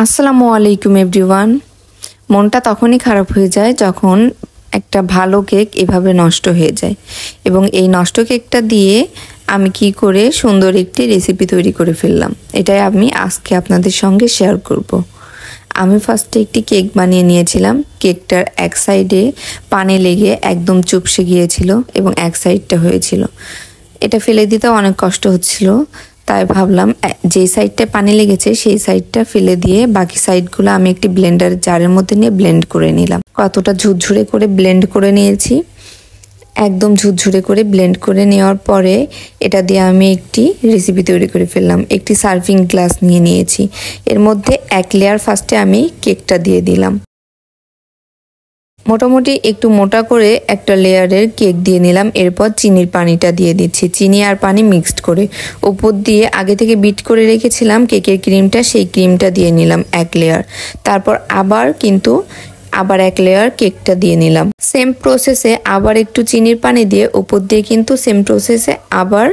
আসসালামু আলাইকুম এভরিওয়ান। মনটা তখনই খারাপ হয়ে যায় যখন একটা ভালো কেক এভাবে নষ্ট হয়ে যায়, এবং এই নষ্ট কেকটা দিয়ে আমি কি করে সুন্দর একটি রেসিপি তৈরি করে ফেললাম, এটাই আমি আজকে আপনাদের সঙ্গে শেয়ার করব। আমি ফার্স্টে একটি কেক বানিয়ে নিয়েছিলাম। কেকটার এক সাইডে পানি লেগে একদম চুপসে গিয়েছিল এবং এক সাইডটা হয়েছিল। এটা ফেলে দিতে অনেক কষ্ট হচ্ছিল, তাই ভাবলাম যে সাইডটা পানি লেগেছে সেই সাইডটা ফেলে দিয়ে বাকি সাইডগুলো আমি একটি ব্লেন্ডার জারের মধ্যে নিয়ে ব্লেন্ড করে নিলাম। কতটা ঝুরঝুরে করে ব্লেন্ড করে নিয়েছি, একদম ঝুরঝুরে করে ব্লেন্ড করে নেওয়ার পরে এটা দিয়ে আমি একটি রেসিপি তৈরি করে ফেললাম। একটি সার্ভিং গ্লাস নিয়ে নিয়েছি, এর মধ্যে এক লেয়ার ফার্স্টে আমি কেকটা দিয়ে দিলাম। মোটামুটি একটু মোটা করে একটা লেয়ারের কেক দিয়ে নিলাম। এরপর চিনির পানিটা দিয়ে দিচ্ছি, চিনি আর পানি মিক্সড করে। উপর দিয়ে আগে থেকে বিট করে রেখেছিলাম কেকের ক্রিমটা, সেই ক্রিমটা দিয়ে নিলাম এক লেয়ার। তারপর আবার এক লেয়ার কেকটা দিয়ে নিলাম। সেম প্রসেসে আবার একটু চিনির পানি দিয়ে উপর দিয়ে কিন্তু সেম প্রসেসে আবার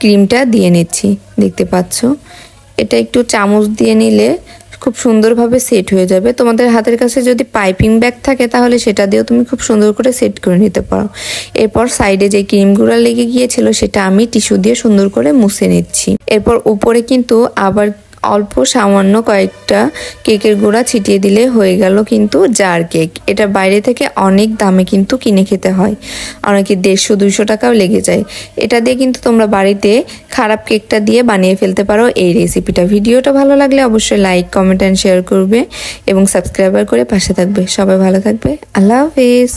ক্রিমটা দিয়ে নিচ্ছি। দেখতে পাচ্ছ, এটা একটু চামচ দিয়ে নিলে খুব সুন্দরভাবে সেট হয়ে যাবে। তোমাদের হাতের কাছে যদি পাইপিং ব্যাগ থাকে তাহলে সেটা দিয়েও তুমি খুব সুন্দর করে সেট করে নিতে পারো। এরপর সাইডে যে ক্রিমগুলো লেগে গিয়েছিল সেটা আমি টিস্যু দিয়ে সুন্দর করে মুছে নিচ্ছি। এরপর উপরে কিন্তু আবার অল্প সামান্য কয়েকটা কেকের গুঁড়া ছিটিয়ে দিলে হয়ে গেল কিন্তু জার কেক। এটা বাইরে থেকে অনেক দামে কিন্তু কিনে খেতে হয়, অনেকে 150-200 টাকাও লেগে যায়। এটা দিয়ে কিন্তু তোমরা বাড়িতে খারাপ কেকটা দিয়ে বানিয়ে ফেলতে পারো এই রেসিপিটা। ভিডিওটা ভালো লাগলে অবশ্যই লাইক, কমেন্ট অ্যান্ড শেয়ার করবে এবং সাবস্ক্রাইবার করে পাশে থাকবে। সবাই ভালো থাকবে। আল্লাহ হাফেজ।